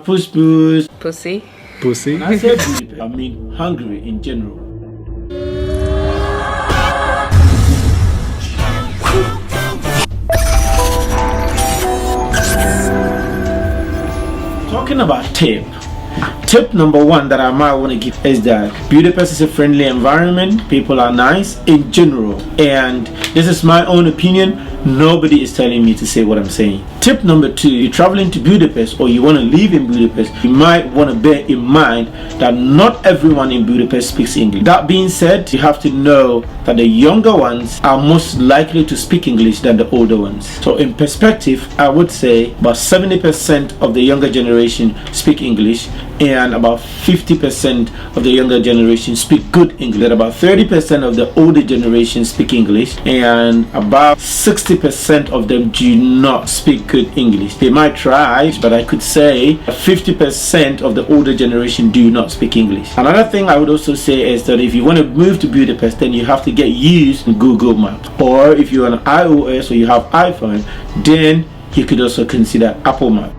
Puss puss. Pussy. Pussy. When I say Budapest, I mean Hungary in general. Talking about tip number one that I might want to give is that Budapest is a friendly environment. People are nice in general, and this is my own opinion. Nobody is telling me to say what I'm saying. Tip number two, you're traveling to Budapest or you want to live in Budapest, you might want to bear in mind that not everyone in Budapest speaks English. That being said, you have to know that the younger ones are most likely to speak English than the older ones. So in perspective, I would say about 70% of the younger generation speak English, and about 50% of the younger generation speak good English. About 30% of the older generation speak English, and about 60% of them do not speak good English. They might try, but I could say 50% of the older generation do not speak English. Another thing I would also say is that if you want to move to Budapest, then you have to get used to Google Maps. Or if you're on iOS or you have iPhone, then you could also consider Apple Maps.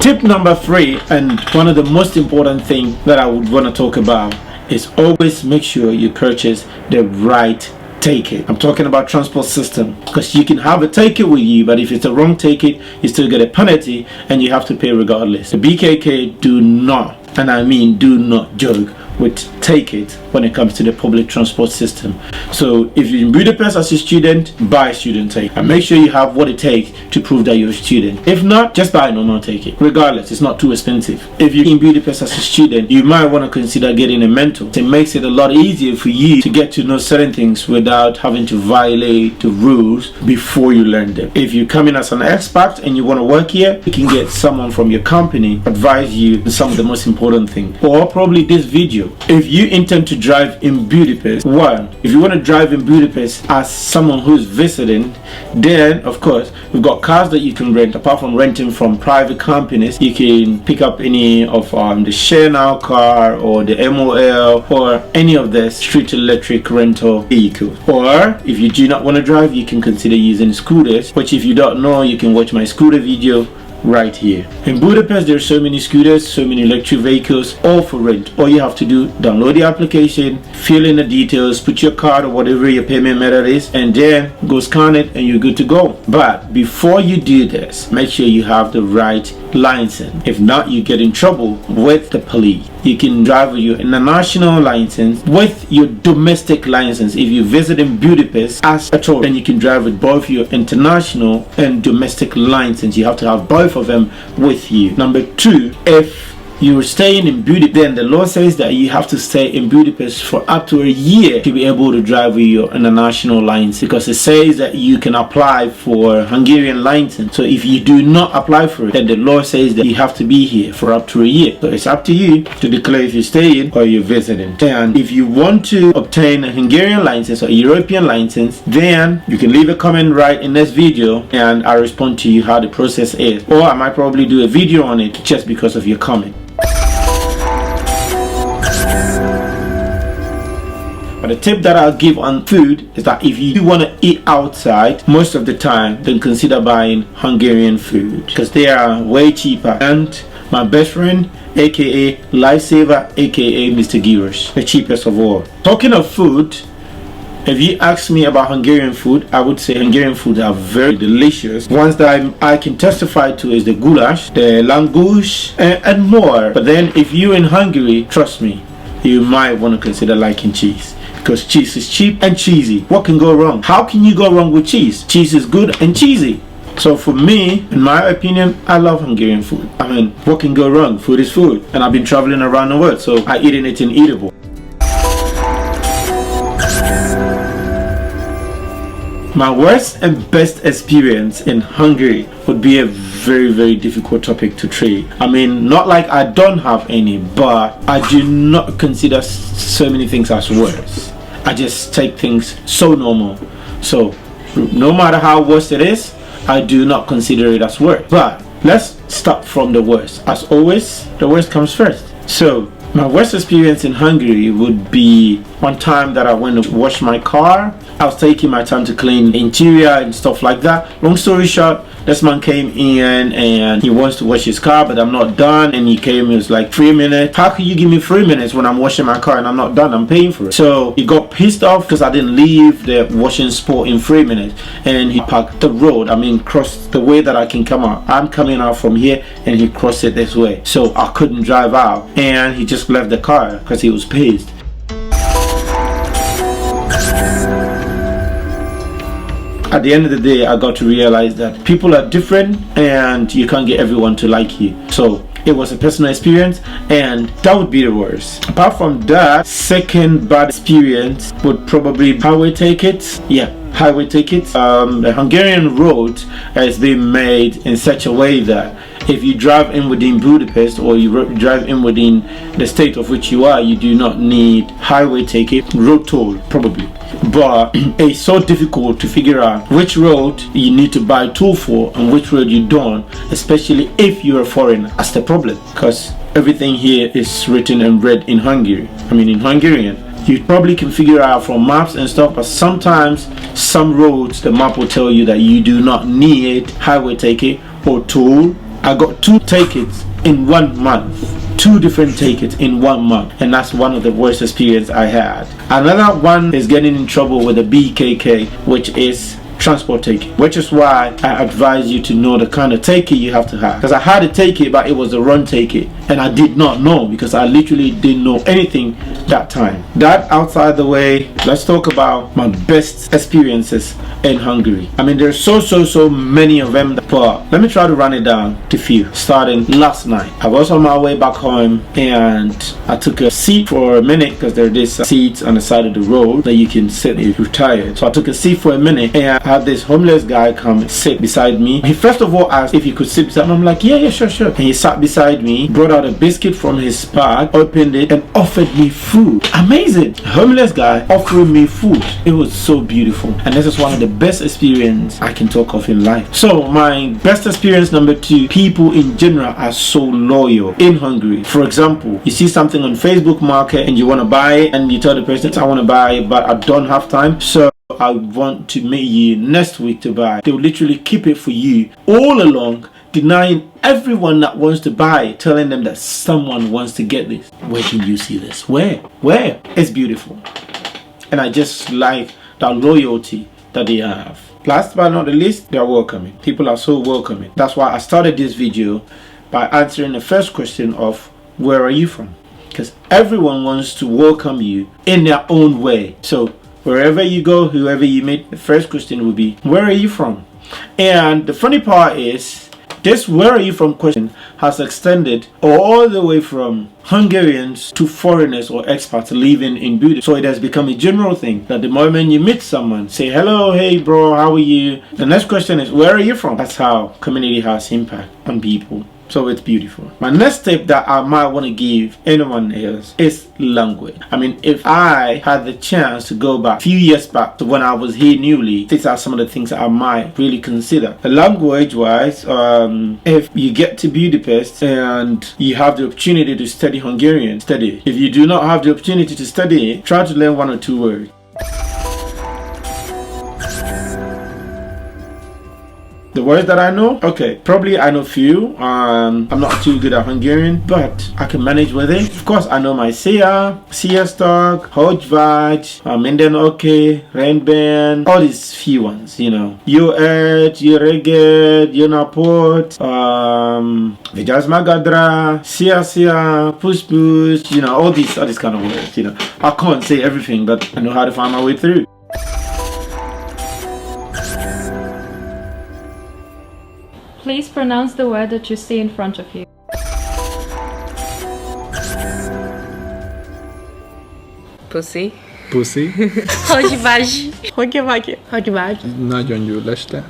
Tip number three, and one of the most important things that I would want to talk about, is always make sure you purchase the right ticket. I'm talking about transport system, because you can have a ticket with you, but if it's the wrong ticket, you still get a penalty and you have to pay regardless. The BKK do not, and I mean do not, joke with ticket when it comes to the public transport system. So if you're in Budapest as a student, buy a student ticket and make sure you have what it takes to prove that you're a student. If not, just buy a normal ticket. Regardless, it's not too expensive. If you're in Budapest as a student, you might want to consider getting a mentor. It makes it a lot easier for you to get to know certain things without having to violate the rules before you learn them. If you come in as an expat and you want to work here, you can get someone from your company advise you on some of the most important things, or probably this video. If you intend to drive in Budapest, if you want to drive in Budapest as someone who's visiting, then of course we've got cars that you can rent. Apart from renting from private companies, you can pick up any of the Share Now car or the MOL or any of the street electric rental vehicles. Or if you do not want to drive, you can consider using scooters, which if you don't know, you can watch my scooter video right here. In Budapest, there are so many scooters, so many electric vehicles, all for rent. All you have to do, download the application, fill in the details, put your card or whatever your payment method is, and then go scan it and you're good to go. But before you do this, make sure you have the right license. If not, you get in trouble with the police. You can drive with your international license with your domestic license. If you visit in Budapest as a tourist, then you can drive with both your international and domestic license. You have to have both of them with you. Number two, if you're staying in Budapest, then the law says that you have to stay in Budapest for up to a year to be able to drive with your international license, because it says that you can apply for Hungarian license. So if you do not apply for it, then the law says that you have to be here for up to a year. So it's up to you to declare if you're staying or you're visiting. And if you want to obtain a Hungarian license or a European license, then you can leave a comment right in this video and I'll respond to you how the process is. Or I might probably do a video on it just because of your comment. But the tip that I'll give on food is that if you want to eat outside most of the time, then consider buying Hungarian food, because they are way cheaper. And my best friend, aka Lifesaver, aka Mr. Gyros, the cheapest of all. Talking of food, if you ask me about Hungarian food, I would say Hungarian food are very delicious. Ones that I can testify to is the goulash, the langush, and more. But then if you're in Hungary, trust me, you might want to consider liking cheese, because cheese is cheap and cheesy. What can go wrong? How can you go wrong with cheese? Cheese is good and cheesy. So for me, in my opinion, I love Hungarian food. I mean, what can go wrong? Food is food. And I've been traveling around the world, so I eat anything eatable. My worst and best experience in Hungary would be a very, very difficult topic to treat. I mean, not like I don't have any, but I do not consider so many things as worse. I just take things so normal. So no matter how worse it is, I do not consider it as worse. But let's start from the worst. As always, the worst comes first. So my worst experience in Hungary would be one time that I went to wash my car. I was taking my time to clean the interior and stuff like that. Long story short, This man came in and he wants to wash his car, but I'm not done. And he came, he was like 3 minutes. How can you give me 3 minutes when I'm washing my car and I'm not done? I'm paying for it. So he got pissed off because I didn't leave the washing spot in 3 minutes, and he parked the road. I mean, crossed the way that I can come out. I'm coming out from here and he crossed it this way, so I couldn't drive out, and he just left the car because he was pissed. At the end of the day, I got to realize that people are different and you can't get everyone to like you. So it was a personal experience, and that would be the worst. Apart from that, second bad experience would probably be highway tickets. Yeah, highway tickets. The Hungarian road has been made in such a way that if you drive in within Budapest, or you drive in within the state of which you are, you do not need highway ticket, road toll probably. But it's so difficult to figure out which road you need to buy toll for and which road you don't, especially if you're a foreigner. That's the problem, because everything here is written and read in Hungary. I mean, in Hungarian. You probably can figure out from maps and stuff, but sometimes some roads, the map will tell you that you do not need highway ticket or toll. I got 2 tickets in 1 month. 2 different tickets in 1 month, and that's one of the worst experience I had. Another one is getting in trouble with the BKK, which is transport ticket, which is why I advise you to know the kind of ticket you have to have. Because I had a ticket, but it was a run ticket, and I did not know, because I literally didn't know anything that time. That outside the way, let's talk about my best experiences in Hungary. I mean, there's so many of them, but let me try to run it down to few. Starting last night, I was on my way back home, and I took a seat for a minute, because there are these seats on the side of the road that you can sit if you're tired. So I took a seat for a minute, and I had this homeless guy come and sit beside me. He first of all asked if he could sit beside me. I'm like, yeah, sure. And he sat beside me, brought out a biscuit from his bag, opened it, and offered me food. Amazing! Homeless guy offering me food. It was so beautiful, and this is one of the best experience I can talk of in life. So my best experience number 2, people in general are so loyal in Hungary. For example, you see something on Facebook Market and you want to buy it, and you tell the person, I want to buy it, but I don't have time, so I want to meet you next week to buy. They will literally keep it for you all along, denying everyone that wants to buy it, telling them that someone wants to get this. Where can you see this? Where? It's beautiful, and I just like that loyalty that they have. Last but not the least, they are welcoming. People are so welcoming. That's why I started this video by answering the first question of where are you from, because everyone wants to welcome you in their own way. So wherever you go, whoever you meet, the first question will be, where are you from? And the funny part is, this where are you from question has extended all the way from Hungarians to foreigners or expats living in Budapest. So it has become a general thing that the moment you meet someone, say hello, hey bro, how are you? The next question is, where are you from? That's how community has impact on people. So it's beautiful. My next tip that I might want to give anyone else is language. I mean, if I had the chance to go back a few years back to when I was here newly, these are some of the things that I might really consider. Language wise, if you get to Budapest and you have the opportunity to study Hungarian, study it. If you do not have the opportunity to study it, try to learn 1 or 2 words. The words that I know, okay, probably I know few. I'm not too good at Hungarian, but I can manage with it. Of course, I know my Sziasztok, hogy vagy, minden okay, rendben, all these few ones, you know. Jó egy, jó reggel, jó napot, vigyázz magadra, szia, push, you know, all these kind of words, you know. I can't say everything, but I know how to find my way through. Please pronounce the word that you see in front of you. Pussy. Pussy. Hogy vagy? Hogy vagy? Nagyon jó este.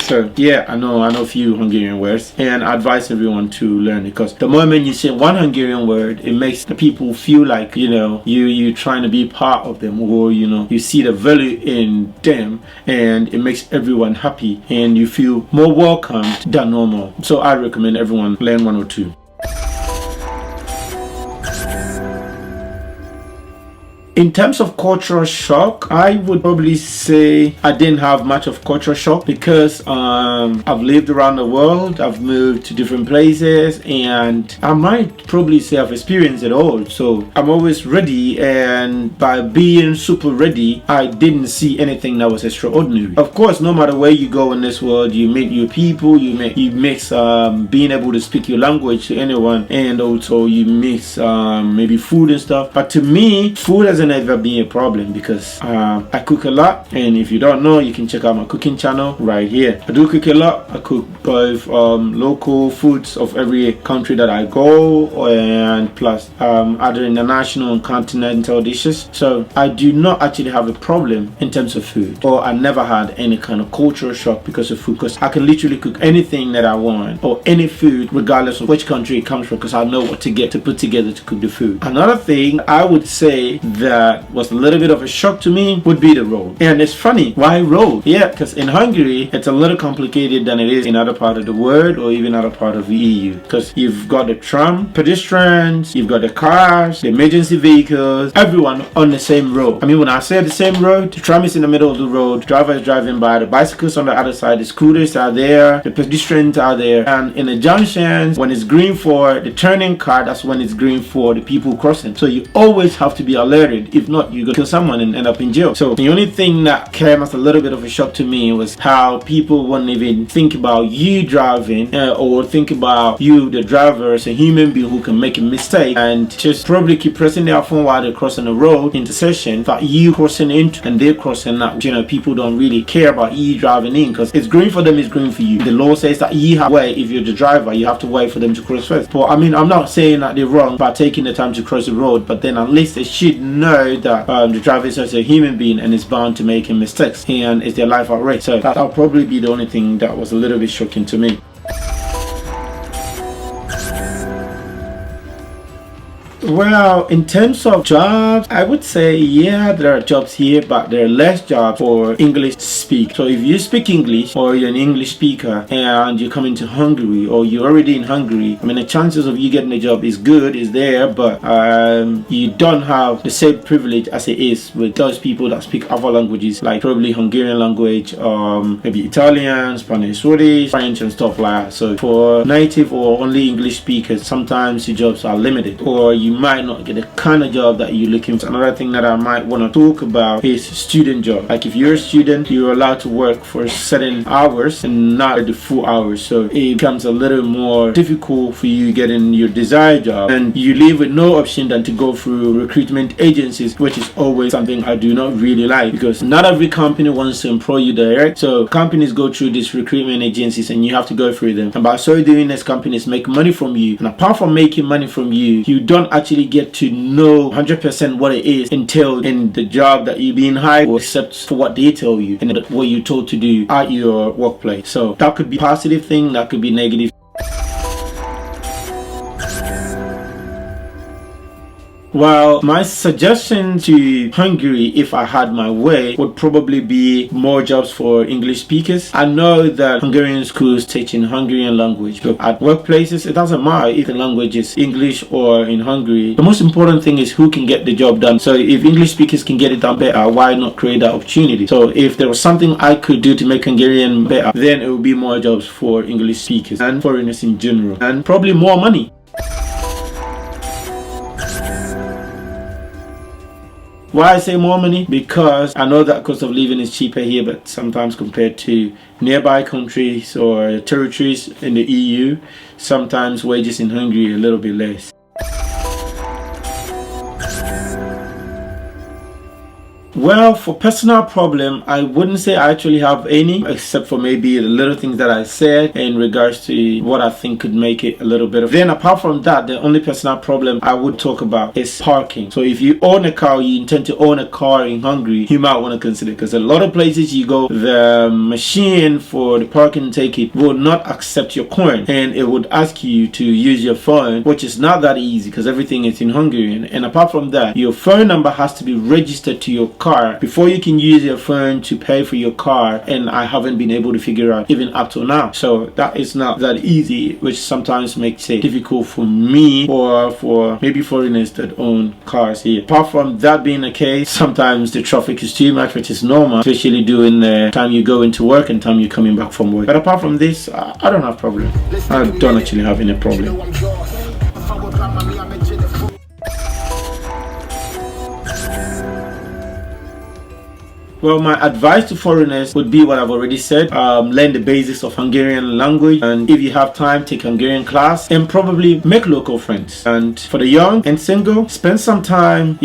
So yeah, I know a few Hungarian words, and I advise everyone to learn it, because the moment you say one Hungarian word, it makes the people feel like, you know, you're trying to be part of them, or you know, you see the value in them, and it makes everyone happy and you feel more welcomed than normal. So I recommend everyone learn 1 or 2. In terms of cultural shock, I would probably say I didn't have much of cultural shock because I've lived around the world, I've moved to different places, and I might probably say I've experienced it all. So I'm always ready, and by being super ready, I didn't see anything that was extraordinary. Of course, no matter where you go in this world, you meet your people, you mix being able to speak your language to anyone, and also you mix maybe food and stuff. But to me, food hasn't ever been a problem because I cook a lot, and if you don't know, you can check out my cooking channel right here. I do cook a lot. I cook both local foods of every country that I go, and plus other international and continental dishes. So I do not actually have a problem in terms of food, or I never had any kind of cultural shock because of food, because I can literally cook anything that I want or any food regardless of which country it comes from, because I know what to get to put together to cook the food. Another thing I would say that was a little bit of a shock to me would be the road. And it's funny, why road? Yeah, because in Hungary it's a little complicated than it is in other part of the world or even other part of the EU, because you've got the tram, pedestrians, you've got the cars, the emergency vehicles, everyone on the same road. I mean, when I say the same road, the tram is in the middle of the road, the driver is driving by, the bicycles on the other side, the scooters are there, the pedestrians are there, and in the junctions, when it's green for the turning car, that's when it's green for the people crossing. So you always have to be alerted. If not, you're gonna kill someone and end up in jail. So the only thing that came as a little bit of a shock to me was how people wouldn't even think about you driving or think about you, the driver, as a human being who can make a mistake and just probably keep pressing their phone while they're crossing the road intersection that you crossing into and they're crossing out. You know, people don't really care about you driving in because it's green for them, it's green for you. The law says that you have to wait. If you're the driver, you have to wait for them to cross first. But I mean, I'm not saying that they're wrong by taking the time to cross the road, but then at least they should know that the driver is just a human being and is bound to making mistakes and it's their life at risk. So that'll probably be the only thing that was a little bit shocking to me. Well, in terms of jobs, I would say, yeah, there are jobs here, but there are less jobs for English speak. So if you speak English or you're an English speaker and you're coming to Hungary or you're already in Hungary, I mean, the chances of you getting a job is good, is there, but you don't have the same privilege as it is with those people that speak other languages, like probably Hungarian language, maybe Italian, Spanish, Swedish, French and stuff like that. So for native or only English speakers, sometimes the jobs are limited, or you might not get the kind of job that you're looking for. Another thing that I might want to talk about is student job. Like if you're a student, you're allowed to work for certain hours and not the full hours, so it becomes a little more difficult for you getting your desired job, and you leave with no option than to go through recruitment agencies, which is always something I do not really like, because not every company wants to employ you direct. So companies go through these recruitment agencies and you have to go through them, and by so doing, these companies make money from you, and apart from making money from you, you don't actually get to know 100% what it is until in the job that you're being hired, or except for what they tell you and what you're told to do at your workplace. So that could be a positive thing, that could be negative. Well, my suggestion to Hungary, if I had my way, would probably be more jobs for English speakers. I know that Hungarian schools teach in Hungarian language, but at workplaces, it doesn't matter if the language is English or in Hungary. The most important thing is who can get the job done. So if English speakers can get it done better, why not create that opportunity? So if there was something I could do to make Hungarian better, then it would be more jobs for English speakers and foreigners in general, and probably more money. Why I say more money? Because I know that cost of living is cheaper here, but sometimes compared to nearby countries or territories in the EU, sometimes wages in Hungary are a little bit less. Well, for personal problem, I wouldn't say I actually have any, except for maybe the little things that I said in regards to what I think could make it a little better. Then apart from that, the only personal problem I would talk about is parking. So if you own a car, you intend to own a car in Hungary, you might want to consider, because a lot of places you go, the machine for the parking ticket will not accept your coin, and it would ask you to use your phone, which is not that easy because everything is in Hungarian. And apart from that, your phone number has to be registered to your car car before you can use your phone to pay for your car, and I haven't been able to figure out even up till now. So that is not that easy, which sometimes makes it difficult for me or for maybe foreigners that own cars here. Apart from that being the case, sometimes the traffic is too much, which is normal, especially during the time you go into work and time you're coming back from work. But apart from this, I don't have problem. I don't actually have any problem. Well, my advice to foreigners would be what I've already said. Learn the basics of Hungarian language, and if you have time, take Hungarian class and probably make local friends. And for the young and single, spend some time,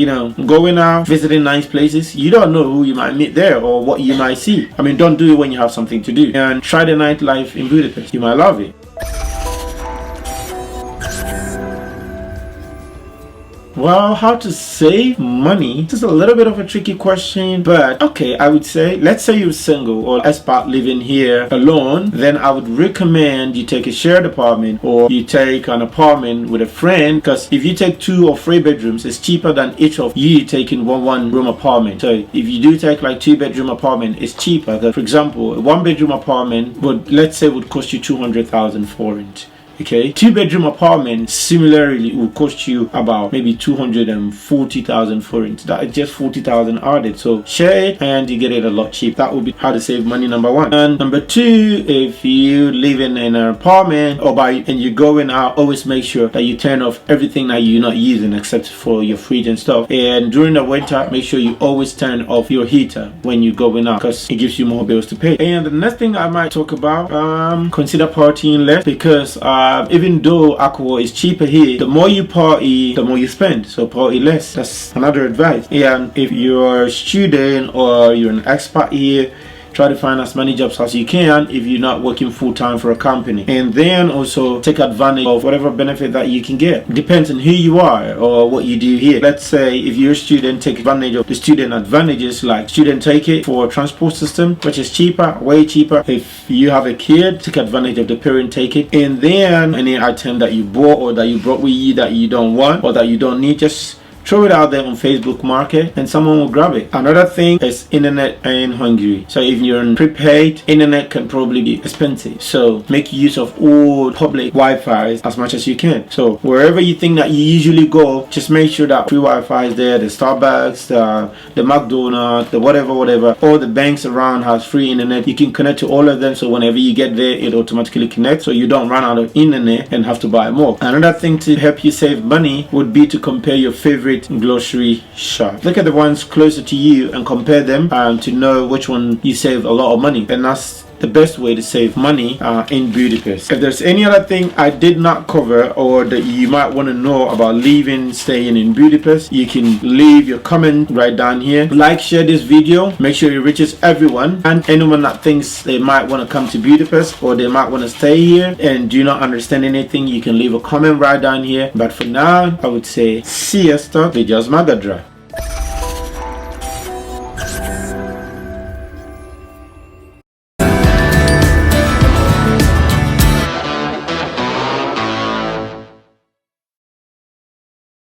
going out, visiting nice places. You don't know who you might meet there or what you might see. I mean, don't do it when you have something to do. And try the nightlife in Budapest. You might love it. Well, how to save money? This is a little bit of a tricky question, but okay, I would say, let's say you're single or expat living here alone, then I would recommend you take a shared apartment or you take an apartment with a friend, because if you take 2 or 3 bedrooms, it's cheaper than each of you taking one room apartment. So if you do take like 2-bedroom apartment, it's cheaper. For example, a 1-bedroom apartment would cost you 200,000 forints. Okay, 2-bedroom apartment similarly will cost you about maybe 240,000 forints. That is just 40,000 added. So share it and you get it a lot cheap. That would be how to save money, number 1. And number 2, if you live in an apartment and you're going out, always make sure that you turn off everything that you're not using except for your fridge and stuff. And during the winter, make sure you always turn off your heater when you're going out, because it gives you more bills to pay. And the next thing I might talk about, consider partying less, because even though alcohol is cheaper here, the more you party, the more you spend. So party less. That's another advice. And if you're a student or you're an expat here, try to find as many jobs as you can if you're not working full-time for a company, and then also take advantage of whatever benefit that you can get. Depends on who you are or what you do here. Let's say if you're a student, take advantage of the student advantages like student ticket for transport system, which is cheaper, way cheaper. If you have a kid, take advantage of the parent ticket. And then any item that you bought or that you brought with you that you don't want or that you don't need, just throw it out there on Facebook Market and someone will grab it. Another thing is internet in Hungary. So if you're on prepaid, internet can probably be expensive. So make use of all public Wi-Fi as much as you can. So wherever you think that you usually go, just make sure that free Wi-Fi is there. The Starbucks, the McDonald's, the whatever, all the banks around has free internet. You can connect to all of them. So whenever you get there, it automatically connects. So you don't run out of internet and have to buy more. Another thing to help you save money would be to compare your favorite grocery shop. Look at the ones closer to you and compare them to know which one you save a lot of money. And that's the best way to save money in Budapest. If there's any other thing I did not cover or that you might want to know about staying in Budapest, you can leave your comment right down here. Like, share this video, make sure it reaches everyone, and anyone that thinks they might want to come to Budapest or they might want to stay here and do not understand anything, you can leave a comment right down here. But for now, I would say see you, stop. Vigyázz magadra!